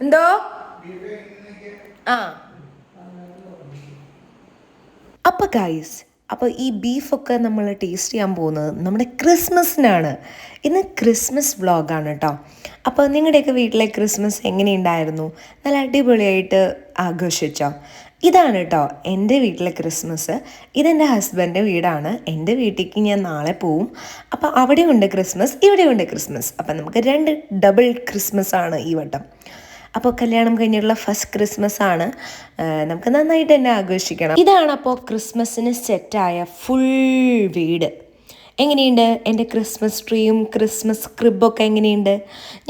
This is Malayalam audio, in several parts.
എന്തോ ആ അപ്പോൾ ഗൈസ്, അപ്പോൾ ഈ ബീഫൊക്കെ നമ്മൾ ടേസ്റ്റ് ചെയ്യാൻ പോകുന്നത് നമ്മുടെ ക്രിസ്മസിനാണ്. ഇന്ന് ക്രിസ്മസ് വ്ളോഗാണ് കേട്ടോ. അപ്പോൾ നിങ്ങളുടെയൊക്കെ വീട്ടിലെ ക്രിസ്മസ് എങ്ങനെയുണ്ടായിരുന്നു? നല്ല അടിപൊളിയായിട്ട് ആഘോഷിച്ചോ? ഇതാണ് കേട്ടോ എൻ്റെ വീട്ടിലെ ക്രിസ്മസ്. ഇതെൻ്റെ ഹസ്ബൻഡിൻ്റെ വീടാണ്. എൻ്റെ വീട്ടിലേക്ക് ഞാൻ നാളെ പോവും. അപ്പോൾ അവിടെയുണ്ട് ക്രിസ്മസ്, ഇവിടെയുണ്ട് ക്രിസ്മസ്. അപ്പം നമുക്ക് രണ്ട് ഡബിൾ ക്രിസ്മസ് ആണ് ഈ വട്ടം. അപ്പോൾ കല്യാണം കഴിഞ്ഞുള്ള ഫസ്റ്റ് ക്രിസ്മസ് ആണ്. നമുക്ക് നന്നായിട്ട് തന്നെ ആഘോഷിക്കണം. ഇതാണ് അപ്പോൾ ക്രിസ്മസിന് സെറ്റായ ഫുൾ വീട്. എങ്ങനെയുണ്ട് എൻ്റെ ക്രിസ്മസ് ട്രീയും ക്രിസ്മസ് ക്രിബൊക്കെ എങ്ങനെയുണ്ട്?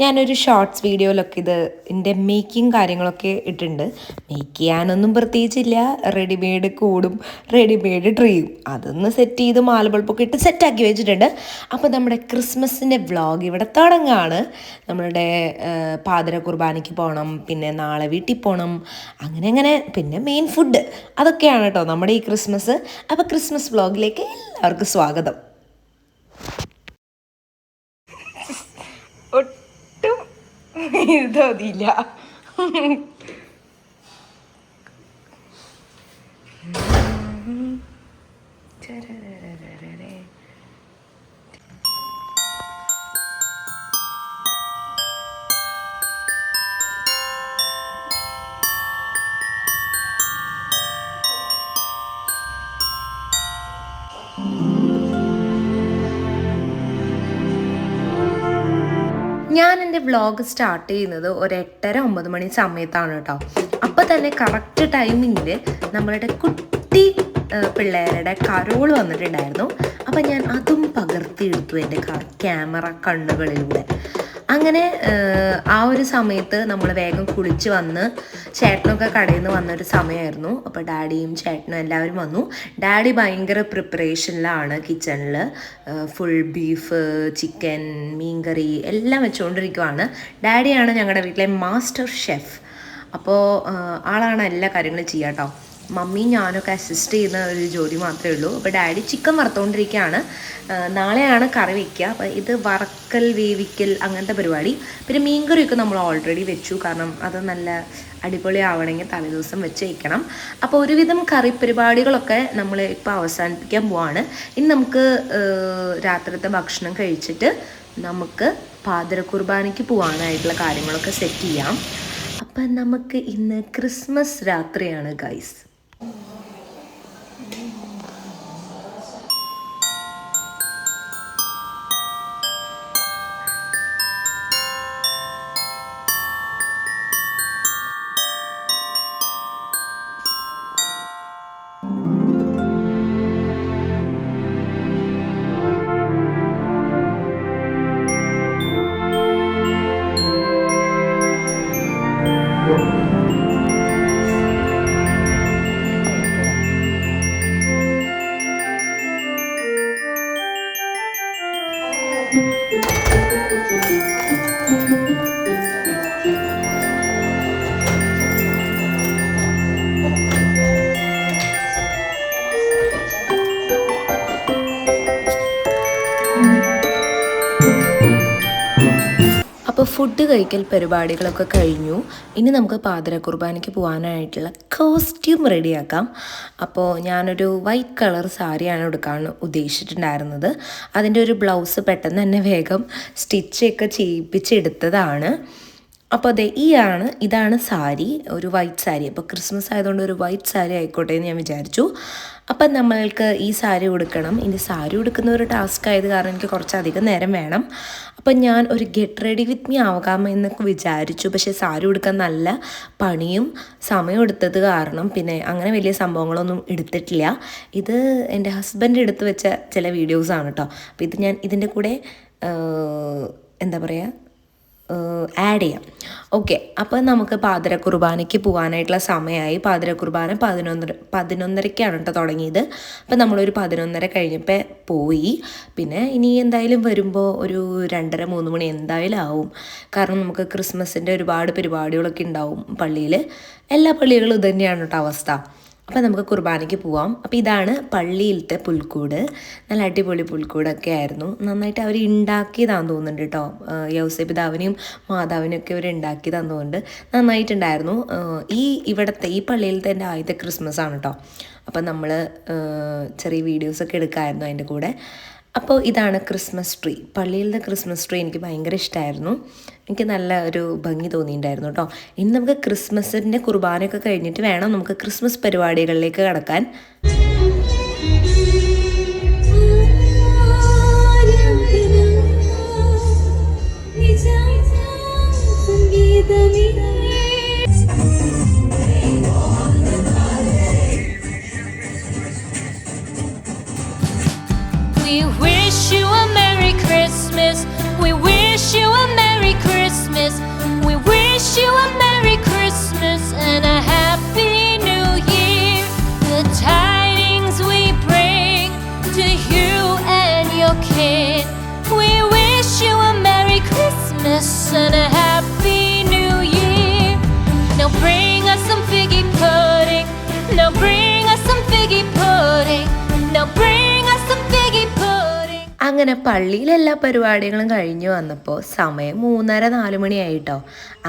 ഞാനൊരു ഷോർട്സ് വീഡിയോയിലൊക്കെ ഇതിൻ്റെ മേക്കിങ് കാര്യങ്ങളൊക്കെ ഇട്ടിട്ടുണ്ട്. മേക്ക് ചെയ്യാനൊന്നും പ്രത്യേകിച്ചില്ല. റെഡിമെയ്ഡ് കൂടും റെഡിമെയ്ഡ് ട്രീയും അതൊന്ന് സെറ്റ് ചെയ്ത് മാലബൾബൊക്കെ ഇട്ട് സെറ്റാക്കി വെച്ചിട്ടുണ്ട്. അപ്പോൾ നമ്മുടെ ക്രിസ്മസിൻ്റെ വ്ളോഗ് ഇവിടെ തുടങ്ങുകയാണ്. നമ്മളുടെ പാതിര കുർബാനയ്ക്ക് പോകണം, പിന്നെ നാളെ വീട്ടിൽ പോകണം, അങ്ങനെ പിന്നെ മെയിൻ ഫുഡ് അതൊക്കെയാണ് കേട്ടോ നമ്മുടെ ഈ ക്രിസ്മസ്. അപ്പോൾ ക്രിസ്മസ് വ്ളോഗിലേക്ക് എല്ലാവർക്കും സ്വാഗതം. ഒട്ടും ഇത് തോന്നിയില്ല. ഞാൻ എൻ്റെ വ്ളോഗ് സ്റ്റാർട്ട് ചെയ്യുന്നത് ഒരു 8:30-9 മണി സമയത്താണ് കേട്ടോ. അപ്പോൾ തന്നെ കറക്റ്റ് ടൈമിങ്ങിൽ നമ്മളുടെ കുട്ടി പിള്ളേരുടെ കരോൾ വന്നിട്ടുണ്ടായിരുന്നു. അപ്പം ഞാൻ അതും പകർത്തിയെടുത്തു എൻ്റെ ക്യാമറ കണ്ണുകളിലൂടെ. അങ്ങനെ ആ ഒരു സമയത്ത് നമ്മൾ വേഗം കുളിച്ച് വന്ന് ചേട്ടനൊക്കെ കടയിൽ നിന്ന് വന്നൊരു സമയമായിരുന്നു. അപ്പോൾ ഡാഡിയും ചേട്ടനും എല്ലാവരും വന്നു. ഡാഡി ഭയങ്കര പ്രിപ്പറേഷനിലാണ് കിച്ചണിൽ. ഫുൾ ബീഫ്, ചിക്കൻ, മീൻകറി എല്ലാം വെച്ചുകൊണ്ടിരിക്കുവാണ്. ഡാഡിയാണ് ഞങ്ങളുടെ വീട്ടിലെ മാസ്റ്റർ ഷെഫ്. അപ്പോൾ ആളാണ് എല്ലാ കാര്യങ്ങളും ചെയ്യുക കേട്ടോ. മമ്മിയും ഞാനൊക്കെ അസിസ്റ്റ് ചെയ്യുന്ന ഒരു ജോലി മാത്രമേ ഉള്ളൂ. അപ്പോൾ ഡാഡി ചിക്കൻ വറുത്തുകൊണ്ടിരിക്കുകയാണ്. നാളെയാണ് കറി വയ്ക്കുക. അപ്പോൾ ഇത് വറക്കൽ, വേവിക്കൽ അങ്ങനത്തെ പരിപാടി. പിന്നെ മീൻകറിയൊക്കെ നമ്മൾ ഓൾറെഡി വെച്ചു. കാരണം അത് നല്ല അടിപൊളി ആവണമെങ്കിൽ തലേദിവസം വെച്ച് വയ്ക്കണം. അപ്പോൾ ഒരുവിധം കറി പരിപാടികളൊക്കെ നമ്മൾ ഇപ്പോൾ അവസാനിപ്പിക്കാൻ പോവാണ്. ഇനി നമുക്ക് രാത്രിത്തെ ഭക്ഷണം കഴിച്ചിട്ട് നമുക്ക് പാതിര കുർബാനയ്ക്ക് പോകാനായിട്ടുള്ള കാര്യങ്ങളൊക്കെ സെറ്റ് ചെയ്യാം. അപ്പം നമുക്ക് ഇന്ന് ക്രിസ്മസ് രാത്രിയാണ് ഗൈസ്. അപ്പോൾ ഫുഡ് കഴിക്കൽ പരിപാടികളൊക്കെ കഴിഞ്ഞു. ഇനി നമുക്ക് പാതിര കുർബാനയ്ക്ക് പോകാനായിട്ടുള്ള കോസ്റ്റ്യൂം റെഡിയാക്കാം. അപ്പോൾ ഞാനൊരു വൈറ്റ് കളർ സാരിയാണ് എടുക്കാൻ ഉദ്ദേശിച്ചിട്ടുണ്ടായിരുന്നത്. അതിൻ്റെ ഒരു ബ്ലൗസ് പെട്ടെന്ന് തന്നെ വേഗം സ്റ്റിച്ചൊക്കെ ചെയ്യിപ്പിച്ചെടുത്തതാണ്. അപ്പോൾ അതെ, ഇതാണ് സാരി, ഒരു വൈറ്റ് സാരി. അപ്പോൾ ക്രിസ്മസ് ആയതുകൊണ്ട് ഒരു വൈറ്റ് സാരി ആയിക്കോട്ടെ എന്ന് ഞാൻ വിചാരിച്ചു. അപ്പം നമ്മൾക്ക് ഈ സാരി ഉടുക്കണം. ഇനി സാരി ഉടുക്കുന്ന ഒരു ടാസ്ക് ആയത് കാരണം എനിക്ക് കുറച്ചധികം നേരം വേണം. അപ്പം ഞാൻ ഒരു ഗെറ്റ് റെഡി വിത്ത് മീ ആകാമെന്നൊക്കെ വിചാരിച്ചു. പക്ഷേ സാരി ഉടുക്കാൻ നല്ല പണിയും സമയം എടുത്തത് കാരണം പിന്നെ അങ്ങനെ വലിയ സംഭവങ്ങളൊന്നും എടുത്തിട്ടില്ല. ഇത് എൻ്റെ ഹസ്ബൻഡ് എടുത്ത് വെച്ച ചില വീഡിയോസാണ് കേട്ടോ. അപ്പോൾ ഇത് ഞാൻ ഇതിൻ്റെ കൂടെ എന്താ പറയുക ആഡ് ചെയ്യാം. ഓക്കെ, അപ്പോൾ നമുക്ക് പാതിര കുർബാനയ്ക്ക് പോകാനായിട്ടുള്ള സമയമായി. പാതിര കുർബാന 11:30ക്കാണ് കേട്ടോ തുടങ്ങിയത്. അപ്പോൾ നമ്മളൊരു 11:30 കഴിഞ്ഞപ്പോൾ പോയി. പിന്നെ ഇനി എന്തായാലും വരുമ്പോൾ ഒരു 2:30-3 മണി എന്തായാലും ആവും. കാരണം നമുക്ക് ക്രിസ്മസിൻ്റെ ഒരുപാട് പരിപാടികളൊക്കെ ഉണ്ടാവും പള്ളിയിൽ. എല്ലാ പള്ളികളും ഇത് തന്നെയാണ് കേട്ടോ അവസ്ഥ. അപ്പോൾ നമുക്ക് കുർബാനയ്ക്ക് പോവാം. അപ്പോൾ ഇതാണ് പള്ളിയിലത്തെ പുൽക്കൂട്. നല്ല അടിപൊളി പുൽക്കൂടൊക്കെ ആയിരുന്നു. നന്നായിട്ട് അവർ ഉണ്ടാക്കിയതാണെന്ന് തോന്നുന്നുണ്ട് കേട്ടോ. യൗസപിതാവിനെയും മാതാവിനെയൊക്കെ ഇവർ ഉണ്ടാക്കിയതാണെന്ന് തോന്നുന്നുണ്ട്. നന്നായിട്ടുണ്ടായിരുന്നു. ഈ പള്ളിയിലത്തെ എൻ്റെ ആദ്യത്തെ ക്രിസ്മസ് ആണ് കേട്ടോ. അപ്പം നമ്മൾ ചെറിയ വീഡിയോസൊക്കെ എടുക്കാമായിരുന്നു അതിൻ്റെ കൂടെ. അപ്പോൾ ഇതാണ് ക്രിസ്മസ് ട്രീ. പള്ളിയിലത്തെ ക്രിസ്മസ് ട്രീ എനിക്ക് ഭയങ്കര ഇഷ്ടമായിരുന്നു. എനിക്ക് നല്ല ഒരു ഭംഗി തോന്നിയിട്ടുണ്ടായിരുന്നു കേട്ടോ. ഇനി നമുക്ക് ക്രിസ്മസിൻ്റെ കുർബാനയൊക്കെ കഴിഞ്ഞിട്ട് വേണം നമുക്ക് ക്രിസ്മസ് പരിപാടികളിലേക്ക് കടക്കാൻ. We wish you a Merry Christmas. We wish you a Merry Christmas. We wish you a Merry Christmas and a Happy New Year. The tidings we bring to you and your kin. We wish you a Merry Christmas and a Happy New Year. Now bring us some figgy pudding. Now bring us some figgy pudding. Now bring us some figgy pudding. അങ്ങനെ പള്ളിയിലെല്ലാ പരിപാടികളും കഴിഞ്ഞ് വന്നപ്പോൾ സമയം 3:30-4 മണിയായിട്ടോ.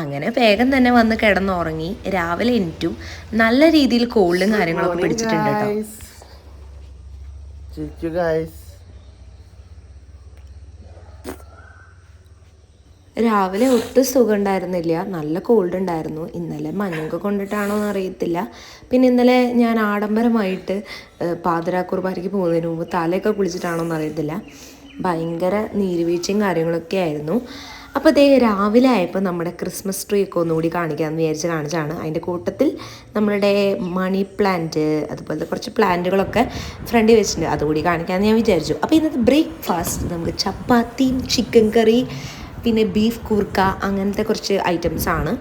അങ്ങനെ വേഗം തന്നെ വന്ന് കിടന്നുറങ്ങി. രാവിലെ എണീറ്റു. നല്ല രീതിയിൽ കോൾഡും കാര്യങ്ങളൊക്കെ പിടിച്ചിട്ടുണ്ട് കേട്ടോ. രാവിലെ ഒട്ടും സുഖം ഉണ്ടായിരുന്നില്ല. നല്ല കോൾഡ് ഉണ്ടായിരുന്നു. ഇന്നലെ മഞ്ഞൊക്കെ കൊണ്ടിട്ടാണോ എന്ന് അറിയത്തില്ല. പിന്നെ ഇന്നലെ ഞാൻ ആഡംബരമായിട്ട് പാതിരാ കുർബാനയ്ക്ക് പോകുന്നതിന് മുമ്പ് തലയൊക്കെ കുളിച്ചിട്ടാണോ എന്ന് അറിയത്തില്ല. ഭയങ്കര നീരുവീഴ്ചയും കാര്യങ്ങളൊക്കെ ആയിരുന്നു. അപ്പോൾ അതേ രാവിലെ ആയപ്പോൾ നമ്മുടെ ക്രിസ്മസ് ട്രീ ഒക്കെ ഒന്നുകൂടി കാണിക്കാമെന്ന് വിചാരിച്ച് കാണിച്ചാണ്. അതിൻ്റെ കൂട്ടത്തിൽ നമ്മളുടെ മണി പ്ലാന്റ് അതുപോലത്തെ കുറച്ച് പ്ലാന്റുകളൊക്കെ ഫ്രണ്ടിൽ വെച്ചിട്ടുണ്ട്. അതുകൂടി കാണിക്കാമെന്ന് ഞാൻ വിചാരിച്ചു. അപ്പോൾ ഇന്നത്തെ ബ്രേക്ക്ഫാസ്റ്റ് നമുക്ക് ചപ്പാത്തിയും ചിക്കൻ കറി പിന്നെ ബീഫ് കൂർക്ക അങ്ങനത്തെ കുറച്ച് ഐറ്റംസ് ആണ്.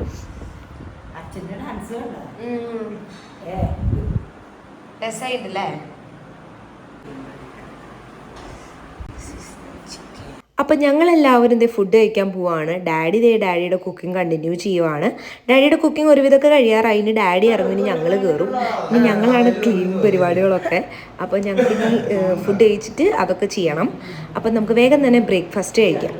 രസമായിട്ടല്ലേ? അപ്പം ഞങ്ങളെല്ലാവരും ഇതേ ഫുഡ് കഴിക്കാൻ പോവാണ്. ഡാഡിയുടെ കുക്കിംഗ് കണ്ടിന്യൂ ചെയ്യുവാണ്. ഡാഡിയുടെ കുക്കിംഗ് ഒരുവിധമൊക്കെ കഴിയാറായി. ഇനി ഡാഡി ഇറങ്ങി ഞങ്ങൾ കയറും. ഇനി ഞങ്ങളാണ് ക്ലീൻ പരിപാടികളൊക്കെ. അപ്പോൾ ഞങ്ങൾക്കിനി ഫുഡ് കഴിച്ചിട്ട് അതൊക്കെ ചെയ്യണം. അപ്പം നമുക്ക് വേഗം തന്നെ ബ്രേക്ക്ഫാസ്റ്റ് കഴിക്കാം.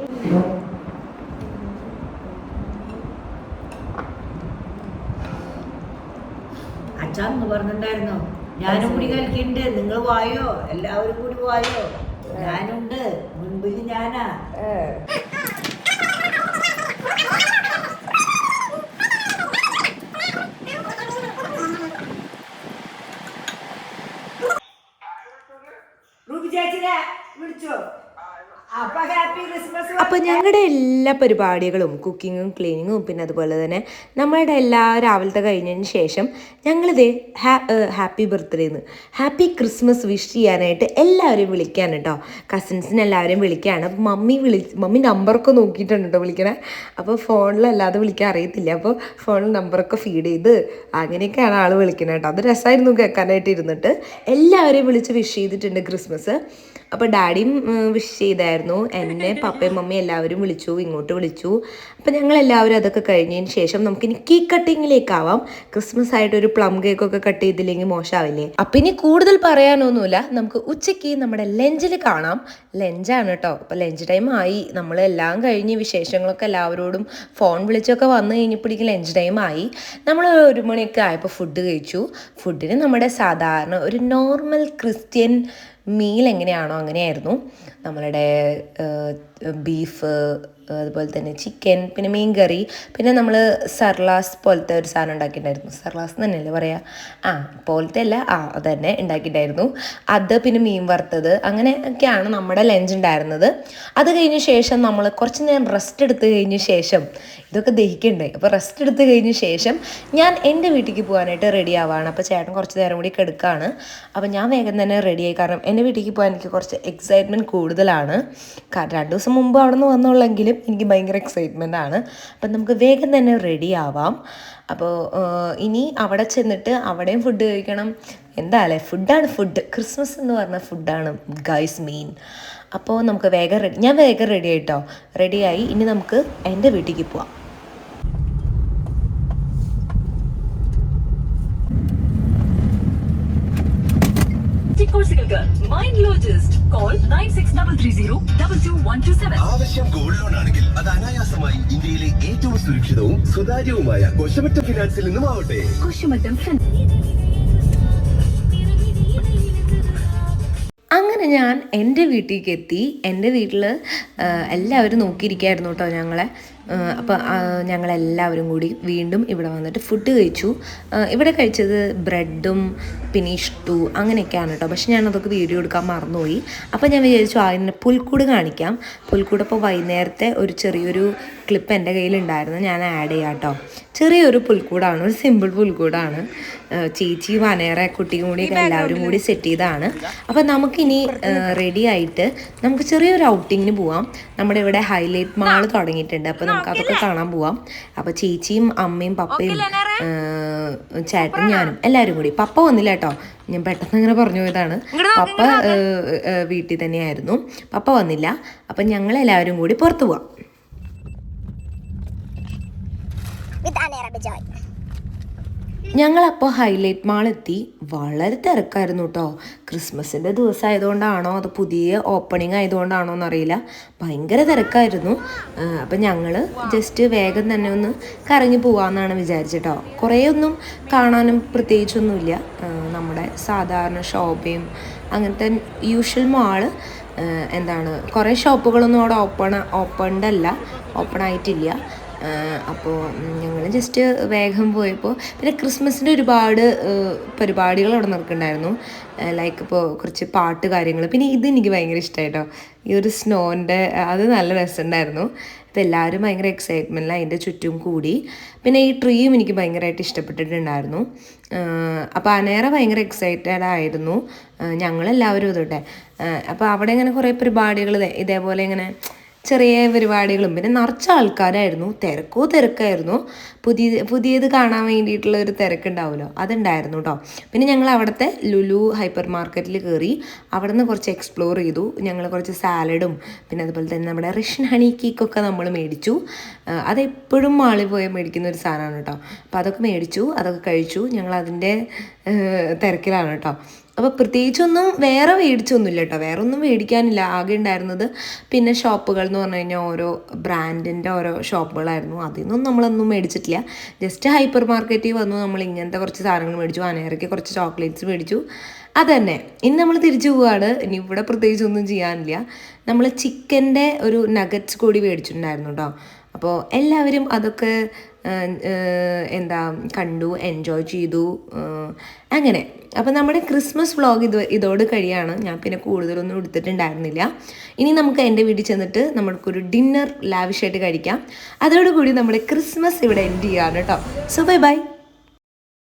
അച്ഛാന്ന് പറഞ്ഞിട്ടുണ്ടായിരുന്നോ ഞാനും കൂടി കളിക്കുന്നുണ്ട്, നിങ്ങൾ വായോ, എല്ലാവരും കൂടി വായോ, ഞാനുണ്ട്, മുൻപിൽ ഞാനാ. റൂബി ചേച്ചിനെ വിളിച്ചോ? അപ്പോൾ ഞങ്ങളുടെ എല്ലാ പരിപാടികളും കുക്കിങ്ങും ക്ലീനിങ്ങും പിന്നെ അതുപോലെ തന്നെ നമ്മളുടെ എല്ലാ രാവിലത്തെ കഴിഞ്ഞതിന് ശേഷം ഞങ്ങളിതേ ഹാപ്പി ബർത്ത്ഡേന്ന് ഹാപ്പി ക്രിസ്മസ് വിഷ് ചെയ്യാനായിട്ട് എല്ലാവരെയും വിളിക്കാൻ കേട്ടോ. കസിൻസിനെ എല്ലാവരെയും വിളിക്കുകയാണ്. അപ്പോൾ മമ്മി നമ്പറൊക്കെ നോക്കിയിട്ടുണ്ട് കേട്ടോ വിളിക്കണേ. അപ്പോൾ ഫോണിലല്ലാതെ വിളിക്കാൻ അറിയത്തില്ല. അപ്പോൾ ഫോണിൽ നമ്പറൊക്കെ ഫീഡ് ചെയ്ത് അങ്ങനെയൊക്കെയാണ് ആൾ വിളിക്കുന്നത് കേട്ടോ. അത് രസമായിരുന്നു കേൾക്കാനായിട്ട് ഇരുന്നിട്ട്. എല്ലാവരെയും വിളിച്ച് വിഷ് ചെയ്തിട്ടുണ്ട് ക്രിസ്മസ്. അപ്പോൾ ഡാഡിയും വിഷ് ചെയ്തായിരുന്നു. എന്നെ പപ്പയും മമ്മിയും എല്ലാവരും വിളിച്ചു, ഇങ്ങോട്ട് വിളിച്ചു. അപ്പോൾ ഞങ്ങളെല്ലാവരും അതൊക്കെ കഴിഞ്ഞതിന് ശേഷം നമുക്കിനി കേക്ക് കട്ടിങ്ങിലേക്കാവാം. ക്രിസ്മസ് ആയിട്ട് ഒരു പ്ലം കേക്കൊക്കെ കട്ട് ചെയ്തില്ലെങ്കിൽ മോശമാവില്ലേ? അപ്പം ഇനി കൂടുതൽ പറയാനൊന്നുമില്ല. നമുക്ക് ഉച്ചയ്ക്ക് നമ്മുടെ ലഞ്ചിൽ കാണാം. ലഞ്ചാണ് കേട്ടോ. അപ്പോൾ ലഞ്ച് ടൈം ആയി. നമ്മളെല്ലാം കഴിഞ്ഞ് വിശേഷങ്ങളൊക്കെ എല്ലാവരോടും ഫോൺ വിളിച്ചൊക്കെ വന്നു കഴിഞ്ഞപ്പോഴേക്കും ലഞ്ച് ടൈം ആയി. നമ്മൾ 1 മണിയൊക്കെ ആയപ്പോൾ ഫുഡ് കഴിച്ചു. ഫുഡിന് നമ്മുടെ സാധാരണ ഒരു നോർമൽ ക്രിസ്ത്യൻ മീൽ എങ്ങനെയാണോ അങ്ങനെയായിരുന്നു. നമ്മളുടെ ബീഫ്, അതുപോലെ തന്നെ ചിക്കൻ, പിന്നെ മീൻ കറി, പിന്നെ നമ്മൾ സർലാസ് പോലത്തെ ഒരു സാധനം ഉണ്ടാക്കിയിട്ടുണ്ടായിരുന്നു. സർലാസ് തന്നെയല്ലേ പറയുക? പോലത്തെ അല്ല, അതന്നെ ഉണ്ടാക്കിയിട്ടുണ്ടായിരുന്നു. അത് പിന്നെ മീൻ വറുത്തത്, അങ്ങനെ ഒക്കെയാണ് നമ്മുടെ ലഞ്ച് ഉണ്ടായിരുന്നത്. അത് കഴിഞ്ഞ ശേഷം നമ്മൾ കുറച്ച് നേരം റെസ്റ്റ് എടുത്ത് കഴിഞ്ഞ ശേഷം ഇതൊക്കെ ദഹിക്കണ്ടേ, അപ്പോൾ റെസ്റ്റ് എടുത്ത് കഴിഞ്ഞ ശേഷം ഞാൻ എൻ്റെ വീട്ടിലേക്ക് പോകാനായിട്ട് റെഡി ആവുകയാണ്. അപ്പോൾ ചേട്ടൻ കുറച്ച് നേരം കൂടി കിടക്കുകയാണ്. അപ്പോൾ ഞാൻ വേഗം തന്നെ റെഡിയായി. കാരണം എൻ്റെ വീട്ടിലേക്ക് പോകാൻ എനിക്ക് കുറച്ച് എക്സൈറ്റ്മെൻറ്റ് കൂടുതലാണ്. 2 ദിവസം മുമ്പ് അവിടെ നിന്ന് വന്നുള്ളെങ്കിലും എനിക്ക് ഭയങ്കര എക്സൈറ്റ്മെൻ്റ് ആണ്. അപ്പം നമുക്ക് വേഗം തന്നെ റെഡി ആവാം. അപ്പോൾ ഇനി അവിടെ ചെന്നിട്ട് അവിടെയും ഫുഡ് കഴിക്കണം. എന്താല്ലേ, ഫുഡ് ക്രിസ്മസ് എന്ന് പറഞ്ഞ ഫുഡാണ് ഗൈസ് മെയിൻ. അപ്പോൾ നമുക്ക് ഞാൻ വേഗം റെഡി ആയിട്ടോ. റെഡിയായി. ഇനി നമുക്ക് എൻ്റെ വീട്ടിലേക്ക് പോവാം. കോഴ്സുകൾക്ക് മൈൻഡ് ലോജിസ്റ്റ് കോൾ 9633022127. ആവശ്യം ഗോൾഡ് ലോൺ ആണെങ്കിൽ അത് അനായാസമായി ഇന്ത്യയിലെ ഏറ്റവും സുരക്ഷിതവും സുതാര്യവുമായ കൊശമറ്റം ഫിനാൻസിൽ നിന്നും ആവട്ടെ. കുശുമറ്റം അങ്ങനെ ഞാൻ എൻ്റെ വീട്ടിലേക്ക് എത്തി. എൻ്റെ വീട്ടിൽ എല്ലാവരും നോക്കിയിരിക്കുകയായിരുന്നു കേട്ടോ ഞങ്ങളെ. അപ്പോൾ ഞങ്ങളെല്ലാവരും കൂടി വീണ്ടും ഇവിടെ വന്നിട്ട് ഫുഡ് കഴിച്ചു. ഇവിടെ കഴിച്ചത് ബ്രെഡും പിന്നെ ഇഷ്ടു അങ്ങനെയൊക്കെയാണ് കേട്ടോ. പക്ഷെ ഞാനതൊക്കെ വീഡിയോ എടുക്കാൻ മറന്നുപോയി. അപ്പോൾ ഞാൻ വിചാരിച്ചു അതിന് പുൽക്കൂട് കാണിക്കാം. പുൽക്കൂട് ഇപ്പോൾ വൈകുന്നേരത്തെ ഒരു ചെറിയൊരു ക്ലിപ്പ് എൻ്റെ കയ്യിലുണ്ടായിരുന്നു, ഞാൻ ആഡ് ചെയ്യാം കേട്ടോ. ചെറിയൊരു പുൽക്കൂടാണ്, ഒരു സിമ്പിൾ പുൽക്കൂടാണ്. ചേച്ചിയും അനേറെ കുട്ടിയും കൂടി എല്ലാവരും കൂടി സെറ്റ് ചെയ്തതാണ്. അപ്പോൾ നമുക്കിനി റെഡി ആയിട്ട് നമുക്ക് ചെറിയൊരു ഔട്ടിങ്ങിന് പോവാം. നമ്മുടെ ഇവിടെ ഹൈലൈറ്റ് മാൾ തുടങ്ങിയിട്ടുണ്ട്. അപ്പോൾ നമുക്ക് അതൊക്കെ കാണാൻ പോവാം. അപ്പോൾ ചേച്ചിയും അമ്മയും പപ്പയും ചേട്ടനും ഞാനും എല്ലാവരും കൂടി. പപ്പ വന്നില്ല കേട്ടോ, ഞാൻ പെട്ടെന്ന് അങ്ങനെ പറഞ്ഞു പോയതാണ്. പപ്പ വീട്ടിൽ തന്നെയായിരുന്നു, പപ്പ വന്നില്ല. അപ്പം ഞങ്ങളെല്ലാവരും കൂടി പുറത്തു പോവാം. ഞങ്ങളപ്പോൾ ഹൈലൈറ്റ് മാൾ എത്തി. വളരെ തിരക്കായിരുന്നു കേട്ടോ. ക്രിസ്മസിൻ്റെ ദിവസം ആയതുകൊണ്ടാണോ അത് പുതിയ ഓപ്പണിംഗ് ആയതുകൊണ്ടാണോ എന്നറിയില്ല, ഭയങ്കര തിരക്കായിരുന്നു. അപ്പം ഞങ്ങൾ ജസ്റ്റ് വേഗം തന്നെ ഒന്ന് കറങ്ങി പോകാമെന്നാണ് വിചാരിച്ചിട്ടോ. കുറേ ഒന്നും കാണാനും പ്രത്യേകിച്ചൊന്നുമില്ല. നമ്മുടെ സാധാരണ ഷോപ്പിയും അങ്ങനത്തെ യൂഷ്വൽ മാള് എന്താണ്, കുറേ ഷോപ്പുകളൊന്നും അവിടെ ഓപ്പൺ ആയിട്ടില്ല. അപ്പോൾ ഞങ്ങൾ ജസ്റ്റ് വേഗം പോയപ്പോൾ പിന്നെ ക്രിസ്മസിൻ്റെ ഒരുപാട് പരിപാടികൾ അവിടെ നടക്കുന്നുണ്ടായിരുന്നു. ലൈക്ക് ഇപ്പോൾ കുറച്ച് പാട്ട് കാര്യങ്ങൾ. പിന്നെ ഇത് എനിക്ക് ഭയങ്കര ഇഷ്ടമായിട്ടോ, ഈ ഒരു സ്നോൻ്റെ അത് നല്ല രസമുണ്ടായിരുന്നു. അപ്പോൾ എല്ലാവരും ഭയങ്കര എക്സൈറ്റ്മെൻറ്റിൽ അതിൻ്റെ ചുറ്റും കൂടി. പിന്നെ ഈ ട്രീയും എനിക്ക് ഭയങ്കരമായിട്ട് ഇഷ്ടപ്പെട്ടിട്ടുണ്ടായിരുന്നു. അപ്പോൾ അനേറെ ഭയങ്കര എക്സൈറ്റഡ് ആയിരുന്നു, ഞങ്ങളെല്ലാവരും ഇതോട്ടെ. അപ്പോൾ അവിടെ ഇങ്ങനെ കുറേ പരിപാടികൾ ഇതേപോലെ ഇങ്ങനെ ചെറിയ പരിപാടികളും പിന്നെ നിറച്ച ആൾക്കാരായിരുന്നു. തിരക്കായിരുന്നു. പുതിയത് കാണാൻ വേണ്ടിയിട്ടുള്ള ഒരു തിരക്കുണ്ടാവുമല്ലോ, അതുണ്ടായിരുന്നു കേട്ടോ. പിന്നെ ഞങ്ങൾ അവിടുത്തെ ലുലു ഹൈപ്പർ മാർക്കറ്റിൽ കയറി അവിടെ നിന്ന് കുറച്ച് എക്സ്പ്ലോർ ചെയ്തു. ഞങ്ങൾ കുറച്ച് സാലഡും പിന്നെ അതുപോലെ തന്നെ നമ്മുടെ റിഷൻ ഹണി കേക്കൊക്കെ നമ്മൾ മേടിച്ചു. അതെപ്പോഴും മാളിൽ പോയി മേടിക്കുന്ന ഒരു സാധനമാണ് കേട്ടോ. അപ്പോൾ അതൊക്കെ മേടിച്ചു, അതൊക്കെ കഴിച്ചു. ഞങ്ങൾ അതിൻ്റെ തിരക്കിലാണ് കേട്ടോ. അപ്പോൾ പ്രത്യേകിച്ചൊന്നും വേറെ മേടിച്ചൊന്നുമില്ല കേട്ടോ, വേറെ ഒന്നും മേടിക്കാനില്ല. ആകെ ഉണ്ടായിരുന്നത് പിന്നെ ഷോപ്പുകൾ എന്ന് പറഞ്ഞു കഴിഞ്ഞാൽ ഓരോ ബ്രാൻഡിൻ്റെ ഓരോ ഷോപ്പുകളായിരുന്നു. അതിൽ നിന്നും നമ്മളൊന്നും മേടിച്ചിട്ടില്ല. ജസ്റ്റ് ഹൈപ്പർ മാർക്കറ്റിൽ വന്നു, നമ്മൾ ഇങ്ങനത്തെ കുറച്ച് സാധനങ്ങൾ മേടിച്ചു. അനേറയ്ക്ക് കുറച്ച് ചോക്ലേറ്റ്സ് മേടിച്ചു. അതന്നെ. ഇനി നമ്മൾ തിരിച്ചു പോവുകയാണ്. ഇനി ഇവിടെ പ്രത്യേകിച്ചൊന്നും ചെയ്യാനില്ല. നമ്മൾ ചിക്കൻ്റെ ഒരു നഗറ്റ്സ് കൂടി മേടിച്ചിട്ടുണ്ടായിരുന്നു കേട്ടോ. അപ്പോൾ എല്ലാവരും അതൊക്കെ കണ്ടു, എൻജോയ് ചെയ്തു അങ്ങനെ. അപ്പോൾ നമ്മുടെ ക്രിസ്മസ് വ്ളോഗ് ഇതോട് കഴിയാണ്. ഞാൻ പിന്നെ കൂടുതലൊന്നും എടുത്തിട്ടുണ്ടായിരുന്നില്ല. ഇനി നമുക്ക് എൻ്റെ വീട്ടിൽ ചെന്നിട്ട് നമ്മൾക്കൊരു ഡിന്നർ ലാവിഷായിട്ട് കഴിക്കാം. അതോടുകൂടി നമ്മുടെ ക്രിസ്മസ് ഇവിടെ എൻഡ് ചെയ്യാണ് കേട്ടോ. So by.